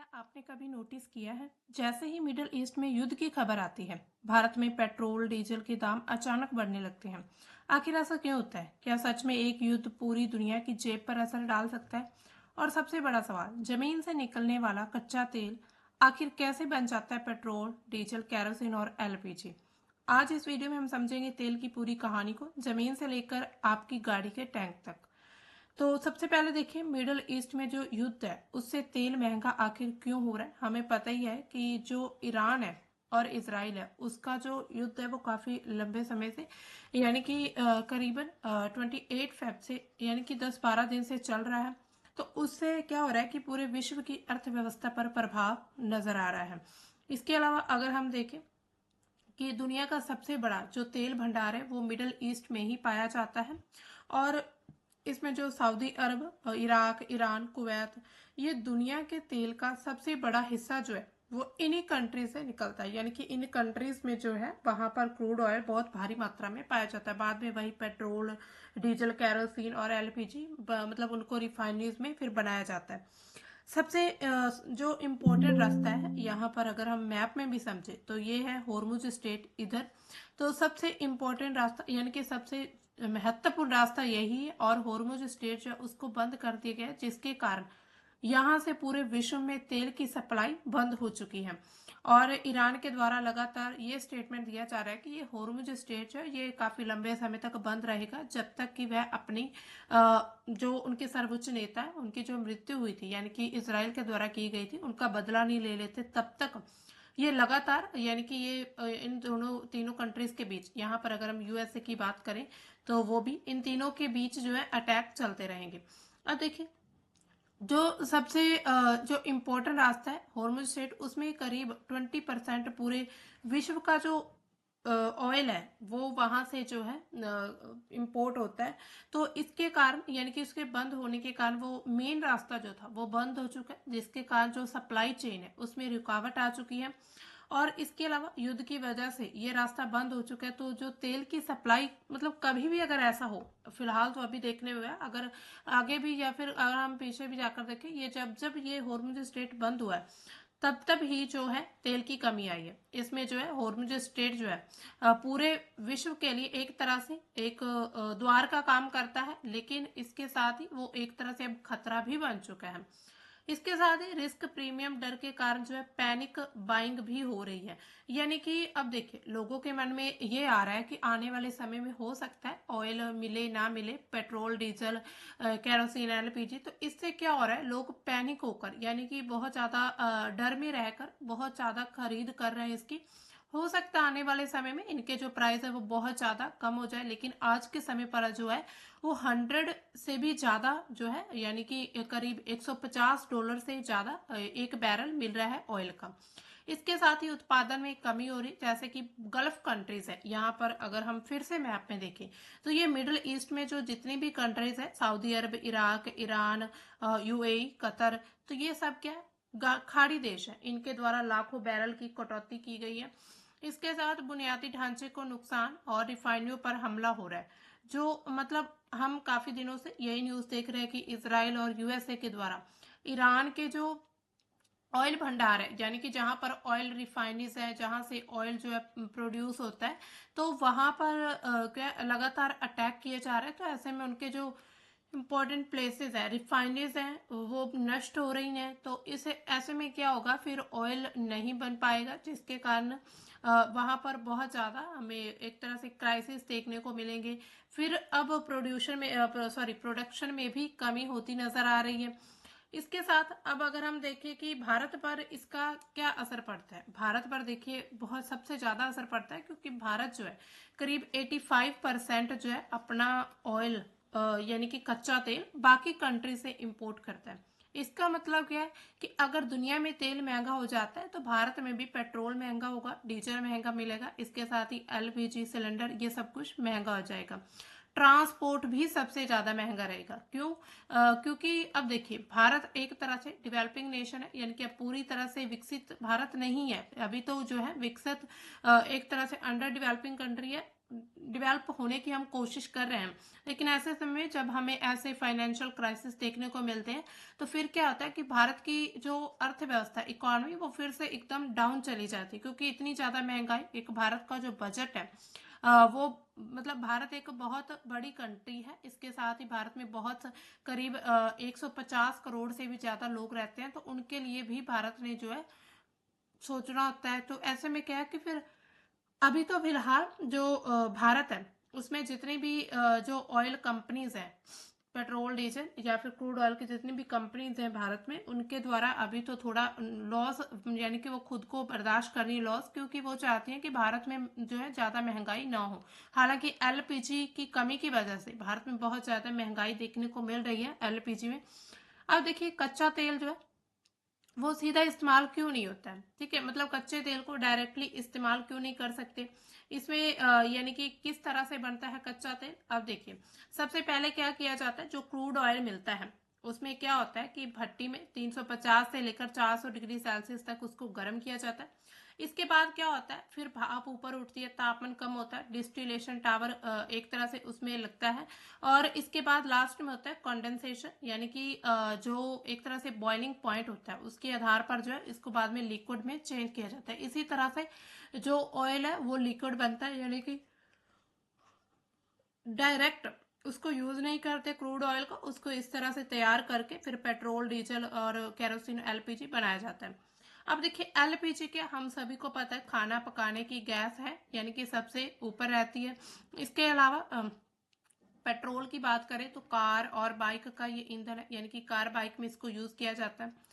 क्या आपने कभी नोटिस किया है, जैसे ही मिडिल ईस्ट में युद्ध की खबर आती है, भारत में पेट्रोल डीजल के दाम अचानक बढ़ने लगते हैं। आखिर ऐसा क्यों होता है? क्या सच में एक युद्ध पूरी दुनिया की जेब पर असर डाल सकता है? और सबसे बड़ा सवाल, जमीन से निकलने वाला कच्चा तेल आखिर कैसे बन जाता है पेट्रोल, डीजल, केरोसिन और एलपीजी। आज इस वीडियो में हम समझेंगे तेल की पूरी कहानी को, जमीन से लेकर आपकी गाड़ी के टैंक तक। तो सबसे पहले देखिए, मिडल ईस्ट में जो युद्ध है उससे तेल महंगा आखिर क्यों हो रहा है। हमें पता ही है कि जो ईरान है और इसराइल है उसका जो युद्ध है वो काफी लंबे समय से यानी कि करीबन 28 फेब से यानी कि 10-12 दिन से चल रहा है। तो उससे क्या हो रहा है कि पूरे विश्व की अर्थव्यवस्था पर प्रभाव नजर आ रहा है। इसके अलावा अगर हम देखें कि दुनिया का सबसे बड़ा जो तेल भंडार है वो मिडल ईस्ट में ही पाया जाता है। और इसमें जो सऊदी अरब, इराक, ईरान, कुवैत, ये दुनिया के तेल का सबसे बड़ा हिस्सा जो है वो इन्हीं कंट्री से निकलता है। यानी कि इन कंट्रीज में जो है वहां पर क्रूड ऑयल बहुत भारी मात्रा में पाया जाता है। बाद में वही पेट्रोल, डीजल, कैरोसिन और एलपीजी मतलब उनको रिफाइनरीज में फिर बनाया जाता है। सबसे जो इम्पोर्टेंट रास्ता है यहाँ पर अगर हम मैप में भी समझे तो ये है होर्मुज स्ट्रेट इधर। तो सबसे इम्पोर्टेंट रास्ता यानी कि सबसे महत्वपूर्ण रास्ता यही है, और होर्मुज स्ट्रेट जो है उसको बंद कर दिया गया है, जिसके कारण यहाँ से पूरे विश्व में तेल की सप्लाई बंद हो चुकी है। और ईरान के द्वारा लगातार ये स्टेटमेंट दिया जा रहा है कि ये होर्मुज स्ट्रेट है ये काफी लंबे समय तक बंद रहेगा, जब तक कि वह अपनी जो उनके सर्वोच्च नेता है उनकी जो मृत्यु हुई थी यानी कि इसराइल के द्वारा की गई थी उनका बदला नहीं ले लेते, तब तक ये लगातार यानी कि ये इन दोनों तीनों कंट्रीज के बीच, यहाँ पर अगर हम यूएसए की बात करें तो वो भी इन तीनों के बीच जो है अटैक चलते रहेंगे। अब देखिए, जो सबसे जो इम्पोर्टेंट रास्ता है हॉर्मुज स्ट्रेट, उसमें करीब 20% पूरे विश्व का जो ऑयल है वो वहां से जो है इंपोर्ट होता है। तो इसके कारण यानी कि उसके बंद होने के कारण वो मेन रास्ता जो था वो बंद हो चुका है, जिसके कारण जो सप्लाई चेन है उसमें रुकावट आ चुकी है। और इसके अलावा युद्ध की वजह से ये रास्ता बंद हो चुका है। तो जो तेल की सप्लाई मतलब कभी भी अगर ऐसा हो, फिलहाल तो अभी देखने में है, अगर आगे भी या फिर अगर हम पीछे भी जाकर देखें, ये जब जब ये हॉर्मुज स्ट्रेट बंद हुआ है तब तब ही जो है तेल की कमी आई है। इसमें जो है हॉर्मुज स्ट्रेट जो है पूरे विश्व के लिए एक तरह से एक द्वार का काम करता है, लेकिन इसके साथ ही वो एक तरह से अब खतरा भी बन चुका है। इसके साथ ही रिस्क प्रीमियम डर के कारण जो है पैनिक बाइंग भी हो रही है। यानी कि अब देखिए, लोगों के मन में ये आ रहा है कि आने वाले समय में हो सकता है ऑयल मिले ना मिले, पेट्रोल डीजल, कैरोसिन, एलपीजी। तो इससे क्या हो रहा है, लोग पैनिक होकर यानी कि बहुत ज्यादा डर में रहकर बहुत ज्यादा खरीद कर रहे हैं इसकी। हो सकता है आने वाले समय में इनके जो प्राइस है वो बहुत ज्यादा कम हो जाए, लेकिन आज के समय पर जो है वो 100 से भी ज्यादा जो है यानी कि करीब $150 से ज्यादा एक बैरल मिल रहा है ऑयल का। इसके साथ ही उत्पादन में कमी हो रही, जैसे कि गल्फ कंट्रीज है, यहाँ पर अगर हम फिर से मैप में देखें तो ये मिडिल ईस्ट में जो जितनी भी कंट्रीज है, सऊदी अरब, इराक, ईरान, यूएई, कतर, तो ये सब क्या है, खाड़ी देश है। इनके द्वारा लाखों बैरल की कटौती की गई है। इसके साथ बुनियादी ढांचे को नुकसान और रिफाइनरियों पर हमला हो रहा है। जो मतलब हम काफी दिनों से यही न्यूज देख रहे हैं कि इसराइल और यूएसए के द्वारा ईरान के जो ऑयल भंडार है यानी कि जहां पर ऑयल रिफाइनरीज है, जहां से ऑयल जो है प्रोड्यूस होता है, तो वहां पर क्या लगातार अटैक किए जा रहे हैं। तो ऐसे में उनके जो इम्पोर्टेंट प्लेसेस है, रिफाइनरीज हैं, वो नष्ट हो रही हैं। तो इसे ऐसे में क्या होगा, फिर ऑयल नहीं बन पाएगा, जिसके कारण वहां पर बहुत ज्यादा हमें एक तरह से क्राइसिस देखने को मिलेंगे। फिर अब प्रोडक्शन में भी कमी होती नजर आ रही है। इसके साथ अब अगर हम देखें कि भारत पर इसका क्या असर पड़ता है, भारत पर देखिए बहुत सबसे ज्यादा असर पड़ता है, क्योंकि भारत जो है करीब 85% जो है अपना ऑयल यानी कि कच्चा तेल बाकी कंट्री से इंपोर्ट करता है। इसका मतलब क्या है कि अगर दुनिया में तेल महंगा हो जाता है तो भारत में भी पेट्रोल महंगा होगा, डीजल महंगा मिलेगा, इसके साथ ही एलपीजी सिलेंडर ये सब कुछ महंगा हो जाएगा। ट्रांसपोर्ट भी सबसे ज्यादा महंगा रहेगा। क्यों? क्योंकि अब देखिए, भारत एक तरह से डेवलपिंग नेशन है, यानी कि अब पूरी तरह से विकसित भारत नहीं है, अभी तो जो है विकसित एक तरह से अंडर डेवलपिंग कंट्री है। डेवलप होने की हम कोशिश कर रहे हैं, लेकिन ऐसे समय में जब हमें ऐसे फाइनेंशियल क्राइसिस देखने को मिलते हैं तो फिर क्या होता है कि भारत की जो अर्थव्यवस्था इकोनॉमी वो फिर से एकदम डाउन चली जाती है, क्योंकि इतनी ज़्यादा महंगाई। एक भारत का जो बजट है वो मतलब भारत एक बहुत बड़ी कंट्री है, इसके साथ ही भारत में बहुत करीब 150 करोड़ से भी ज़्यादा लोग रहते हैं, तो उनके लिए भी भारत ने जो है सोचना होता है। तो ऐसे में क्या है कि फिर अभी तो फिलहाल जो भारत है उसमें जितनी भी जो ऑयल कंपनीज हैं, पेट्रोल डीजल या फिर क्रूड ऑयल की जितनी भी कंपनीज हैं भारत में, उनके द्वारा अभी तो थोड़ा लॉस, यानी कि वो खुद को बर्दाश्त कर रही है लॉस, क्योंकि वो चाहती हैं कि भारत में जो है ज़्यादा महंगाई ना हो। हालांकि एलपीजी की कमी की वजह से भारत में बहुत ज़्यादा महंगाई देखने को मिल रही है एलपीजी में। अब देखिए कच्चा तेल जो है वो सीधा इस्तेमाल क्यों नहीं होता है, ठीक है, मतलब कच्चे तेल को डायरेक्टली इस्तेमाल क्यों नहीं कर सकते। इसमें यानी कि किस तरह से बनता है कच्चा तेल। अब देखिए सबसे पहले क्या किया जाता है, जो क्रूड ऑयल मिलता है उसमें क्या होता है कि भट्टी में 350 से लेकर 400 डिग्री सेल्सियस तक उसको गर्म किया जाता है। इसके बाद क्या होता है, फिर भाप ऊपर उठती है, तापमान कम होता है, डिस्टिलेशन टावर एक तरह से उसमें लगता है, और इसके बाद लास्ट में होता है कंडेंसेशन, यानी कि जो एक तरह से बॉइलिंग पॉइंट होता है उसके आधार पर जो है इसको बाद में लिक्विड में चेंज किया जाता है। इसी तरह से जो ऑयल है वो लिक्विड बनता है, यानी कि डायरेक्ट उसको यूज नहीं करते क्रूड ऑयल को, उसको इस तरह से तैयार करके फिर पेट्रोल डीजल और केरोसिन एलपीजी बनाया जाता है। अब देखिए एलपीजी के हम सभी को पता है खाना पकाने की गैस है, यानी कि सबसे ऊपर रहती है। इसके अलावा पेट्रोल की बात करें तो कार और बाइक का ये ईंधन है, यानी कि कार बाइक में इसको यूज किया जाता है।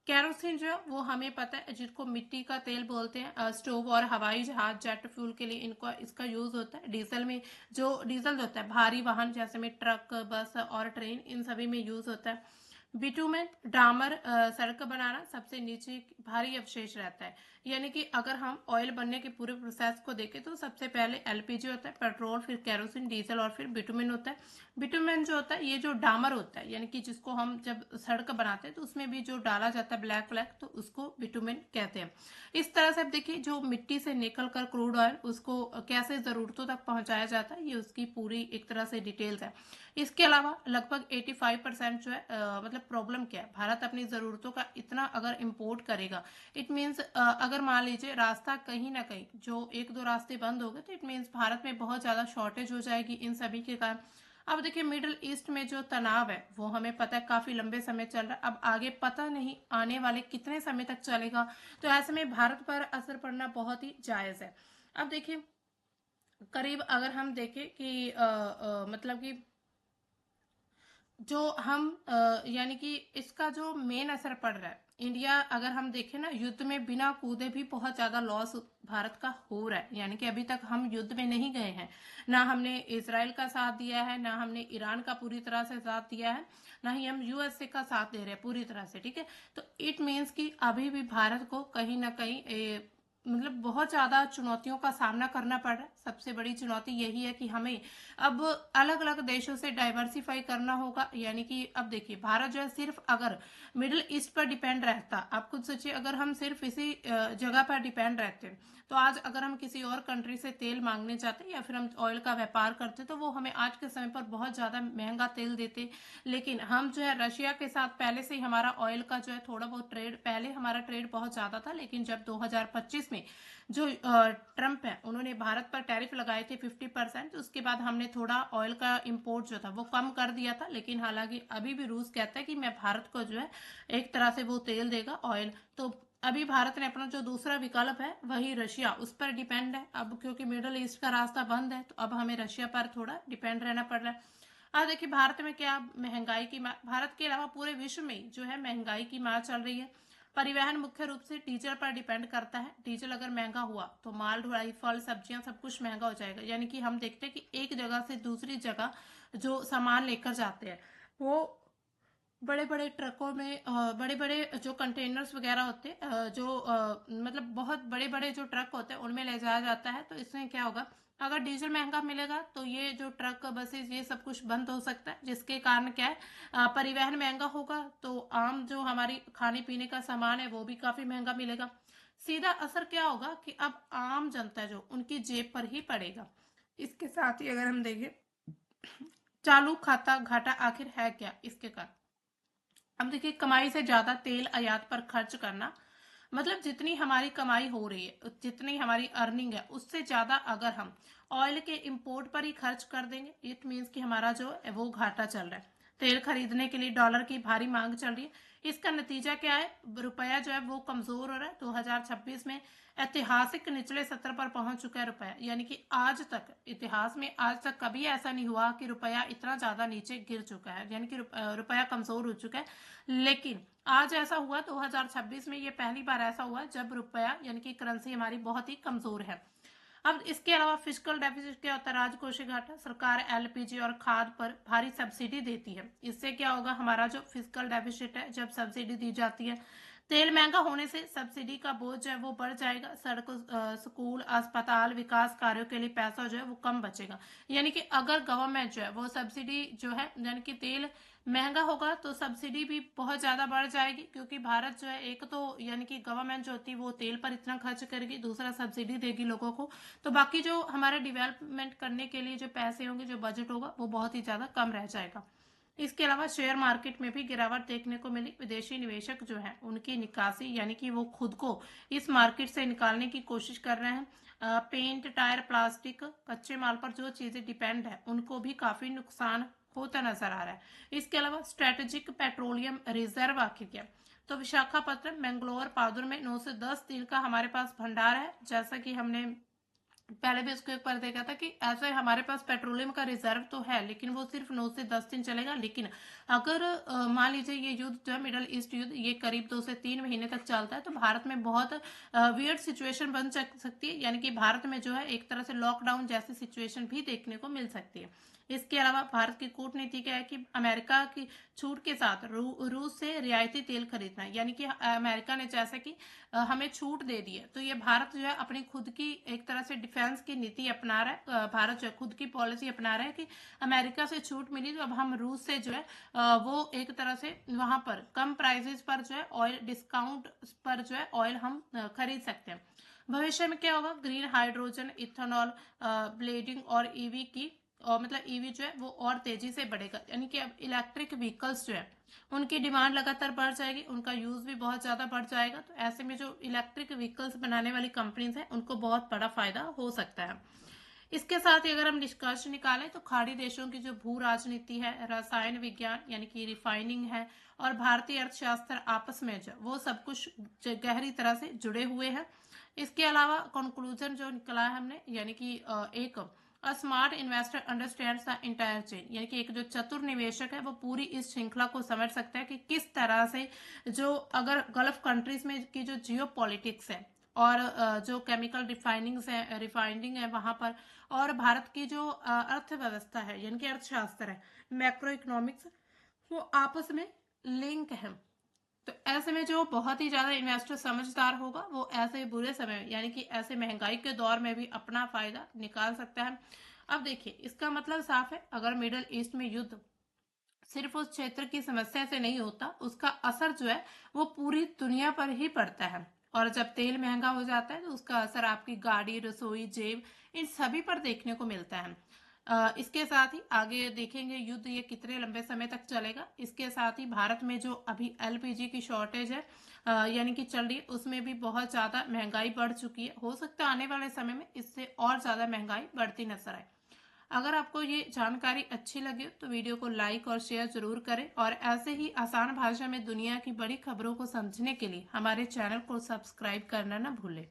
कैरोसिन जो है वो हमें पता है, जिसको मिट्टी का तेल बोलते हैं, स्टोव और हवाई जहाज जेट फ्यूल के लिए इनको इसका यूज होता है। डीजल में जो डीजल होता है भारी वाहन जैसे में ट्रक बस और ट्रेन, इन सभी में यूज होता है। बिटुमेन डामर सड़क बनाना सबसे नीचे भारी अवशेष रहता है, यानी कि अगर हम ऑयल बनने के पूरे प्रोसेस को देखें तो सबसे पहले एलपीजी होता है, पेट्रोल, फिर केरोसिन, डीजल और फिर बिटुमेन होता है। बिटुमेन जो होता है ये जो डामर होता है, यानी कि जिसको हम जब सड़क बनाते हैं तो उसमें भी जो डाला जाता है ब्लैक ब्लैक, तो उसको बिटुमेन कहते हैं। इस तरह से अब देखिए जो मिट्टी से निकल कर क्रूड ऑयल उसको कैसे जरूरतों तक पहुंचाया जाता है, ये उसकी पूरी एक तरह से डिटेल्स है। इसके अलावा लगभग 85% जो है मतलब प्रॉब्लम क्या है, भारत अपनी जरूरतों का इतना अगर इम्पोर्ट करेगा, इट मीन्स अगर मान लीजिए रास्ता कहीं ना कहीं जो एक दो रास्ते बंद हो गए तो इट मीन्स भारत में बहुत ज्यादा शॉर्टेज हो जाएगी इन सभी के कारण। अब देखिए मिडिल ईस्ट में जो तनाव है वो हमें पता है काफी लंबे समय चल रहा है, अब आगे पता नहीं आने वाले कितने समय तक चलेगा, तो ऐसे में भारत पर असर पड़ना बहुत ही जायज है। अब देखिए करीब अगर हम देखें कि मतलब कि जो हम यानी कि इसका जो मेन असर पड़ रहा है इंडिया, अगर हम देखें ना युद्ध में बिना कूदे भी बहुत ज्यादा लॉस भारत का हो रहा है, यानी कि अभी तक हम युद्ध में नहीं गए हैं, ना हमने इसराइल का साथ दिया है, ना हमने ईरान का पूरी तरह से साथ दिया है, ना ही हम यूएसए का साथ दे रहे हैं पूरी तरह से, ठीक है। तो इट मीन्स कि अभी भी भारत को कहीं ना कहीं मतलब बहुत ज्यादा चुनौतियों का सामना करना पड़ रहा है। सबसे बड़ी चुनौती यही है कि हमें अब अलग अलग देशों से डाइवर्सिफाई करना होगा, यानी कि अब देखिए भारत जो है सिर्फ अगर मिडिल ईस्ट पर डिपेंड रहता, आप खुद सोचिए अगर हम सिर्फ इसी जगह पर डिपेंड रहते तो आज अगर हम किसी और कंट्री से तेल मांगने जाते या फिर हम ऑयल का व्यापार करते तो वो हमें आज के समय पर बहुत ज्यादा महंगा तेल देते। लेकिन हम जो है रशिया के साथ पहले से ही हमारा ऑयल का जो है थोड़ा बहुत ट्रेड, पहले हमारा ट्रेड बहुत ज्यादा था, लेकिन जब 2025 में जो ट्रम्प है उन्होंने भारत पर टैरिफ लगाए थे 50%, तो उसके बाद हमने थोड़ा ऑयल का इंपोर्ट जो था वो कम कर दिया था। लेकिन हालांकि अभी भी रूस कहता है कि मैं भारत को जो है एक तरह से वो तेल देगा ऑयल, तो अभी भारत ने अपना जो दूसरा विकल्प है वही रशिया, उस पर डिपेंड है। अब क्योंकि मिडल ईस्ट का रास्ता बंद है तो अब हमें रशिया पर थोड़ा डिपेंड रहना पड़ रहा है। अब देखिए भारत में क्या महंगाई की भारत के अलावा पूरे विश्व में जो है महंगाई की मार चल रही है। परिवहन मुख्य रूप से डीजल पर डिपेंड करता है, डीजल अगर महंगा हुआ तो माल ढुलाई फल सब्जियां सब कुछ महंगा हो जाएगा, यानी कि हम देखते हैं कि एक जगह से दूसरी जगह जो सामान लेकर जाते हैं वो बड़े बड़े ट्रकों में बड़े बड़े जो कंटेनर्स वगैरह होते हैं जो मतलब बहुत बड़े बड़े जो ट्रक होते हैं उनमें ले जाया जाता है। तो इसमें क्या होगा, अगर डीजल महंगा मिलेगा तो ये जो ट्रक बसेस ये सब कुछ बंद हो सकता है, जिसके कारण क्या है परिवहन महंगा होगा तो आम जो हमारी खाने पीने का सामान है वो भी काफी महंगा मिलेगा। सीधा असर क्या होगा कि अब आम जनता जो उनकी जेब पर ही पड़ेगा। इसके साथ ही अगर हम देखें चालू खाता घाटा आखिर है क्या, इसके कारण अब देखिए कमाई से ज्यादा तेल आयात पर खर्च करना, मतलब जितनी हमारी कमाई हो रही है, जितनी हमारी अर्निंग है, उससे ज्यादा अगर हम ऑयल के इंपोर्ट पर ही खर्च कर देंगे, इट मीन्स कि हमारा जो है वो घाटा चल रहा है। तेल खरीदने के लिए डॉलर की भारी मांग चल रही है। इसका नतीजा क्या है, रुपया जो है वो कमजोर हो रहा है। 2026 में ऐतिहासिक निचले स्तर पर पहुंच चुका है रुपया, यानी कि आज तक इतिहास में आज तक कभी ऐसा नहीं हुआ कि रुपया इतना ज्यादा नीचे गिर चुका है, यानी कि रुपया कमजोर हो चुका है। लेकिन आज ऐसा हुआ 2026 में, ये पहली बार ऐसा हुआ जब रुपया यानी कि करेंसी हमारी बहुत ही कमजोर है। अब इसके अलावा फिजिकल डेफिसिट क्या होता है, राजकोषीय घाटा। सरकार एलपीजी और खाद पर भारी सब्सिडी देती है। इससे क्या होगा, हमारा जो फिजिकल डेफिसिट है, जब सब्सिडी दी जाती है, तेल महंगा होने से सब्सिडी का बोझ जो है वो बढ़ जाएगा। सड़कों, स्कूल, अस्पताल, विकास कार्यों के लिए पैसा जो है वो कम बचेगा। यानी कि अगर गवर्नमेंट जो है वो सब्सिडी जो है, यानी कि तेल महंगा होगा तो सब्सिडी भी बहुत ज्यादा बढ़ जाएगी, क्योंकि भारत जो है एक तो यानी कि गवर्नमेंट जो होती है वो तेल पर इतना खर्च करेगी, दूसरा सब्सिडी देगी लोगों को, तो बाकी जो हमारे डेवलपमेंट करने के लिए जो पैसे होंगे, जो बजट होगा, वो बहुत ही ज्यादा कम रह जाएगा। इसके अलावा शेयर मार्केट में भी गिरावट देखने को मिली। विदेशी निवेशक जो है उनकी निकासी, यानी कि वो खुद को इस मार्केट से निकालने की कोशिश कर रहे हैं। पेंट, टायर, प्लास्टिक, कच्चे माल पर जो चीजें डिपेंड है, उनको भी काफी नुकसान होता नजर आ रहा है। इसके अलावा स्ट्रेटेजिक पेट्रोलियम रिजर्व आखिर क्या, तो विशाखापट्टनम, मैंगलोर, पादुर में 9 से 10 दिन का हमारे पास भंडार है। जैसा कि हमने पहले भी उसके ऊपर देखा था कि ऐसे हमारे पास पेट्रोलियम का रिजर्व तो है, लेकिन वो सिर्फ 9 से 10 दिन चलेगा। लेकिन अगर मान लीजिए ये युद्ध जो है, मिडल ईस्ट युद्ध, ये करीब 2 से 3 महीने तक चलता है, तो भारत में बहुत वियर्ड सिचुएशन बन सकती है, यानी कि भारत में जो है एक तरह से लॉकडाउन जैसी सिचुएशन भी देखने को मिल सकती है। इसके अलावा भारत की कूटनीति क्या है कि अमेरिका की छूट के साथ रूस से रियायती तेल खरीदना, यानी कि अमेरिका ने जैसे कि हमें छूट दे दी है, तो ये भारत जो है अपनी खुद की एक तरह से डिफेंस की नीति अपना रहा है। भारत जो है खुद की पॉलिसी अपना रहा है कि अमेरिका से छूट मिली, तो अब हम रूस से जो है वो एक तरह से वहां पर कम प्राइसेस पर जो है ऑयल डिस्काउंट पर जो है ऑयल हम खरीद सकते हैं। भविष्य में क्या होगा, ग्रीन हाइड्रोजन, इथेनॉल, ब्लेडिंग और ईवी की, और मतलब ईवी जो है वो और तेजी से बढ़ेगा, यानी कि अब इलेक्ट्रिक व्हीकल्स जो है उनकी डिमांड लगातार बढ़ जाएगी, उनका यूज भी बहुत ज्यादा बढ़ जाएगा। तो ऐसे में जो इलेक्ट्रिक व्हीकल्स बनाने वाली कंपनीज हैं उनको बहुत बड़ा फायदा हो सकता है। इसके साथ ही अगर हम निष्कर्ष निकालें तो खाड़ी देशों की जो भू राजनीति है, रसायन विज्ञान यानी कि रिफाइनिंग है, और भारतीय अर्थशास्त्र आपस में जो वो सब कुछ गहरी तरह से जुड़े हुए हैं। इसके अलावा कंक्लूजन जो निकला है हमने, यानी कि एक smart investor understands the entire chain, यानी कि एक जो चतुर निवेशक है वो पूरी इस श्रृंखला को समझ सकता है कि किस तरह से जो अगर गल्फ कंट्रीज में की जो जियो पॉलिटिक्स है, और जो केमिकल रिफाइनिंग है वहां पर, और भारत की जो अर्थव्यवस्था है यानी कि अर्थशास्त्र है, मैक्रो इकोनॉमिक्स, वो आपस में लिंक है। तो ऐसे में जो बहुत ही ज्यादा इन्वेस्टर समझदार होगा वो ऐसे बुरे समय में, यानी कि ऐसे महंगाई के दौर में भी अपना फायदा निकाल सकता है। अब देखिए इसका मतलब साफ है, अगर मिडल ईस्ट में युद्ध सिर्फ उस क्षेत्र की समस्या से नहीं होता, उसका असर जो है वो पूरी दुनिया पर ही पड़ता है। और जब तेल महंगा हो जाता है तो उसका असर आपकी गाड़ी, रसोई, जेब, इन सभी पर देखने को मिलता है। इसके साथ ही आगे देखेंगे युद्ध ये कितने लंबे समय तक चलेगा। इसके साथ ही भारत में जो अभी एलपीजी की शॉर्टेज है यानी कि चल रही है, उसमें भी बहुत ज्यादा महंगाई बढ़ चुकी है। हो सकता है आने वाले समय में इससे और ज्यादा महंगाई बढ़ती नजर आए। अगर आपको ये जानकारी अच्छी लगे तो वीडियो को लाइक और शेयर जरूर करें, और ऐसे ही आसान भाषा में दुनिया की बड़ी खबरों को समझने के लिए हमारे चैनल को सब्सक्राइब करना ना भूलें।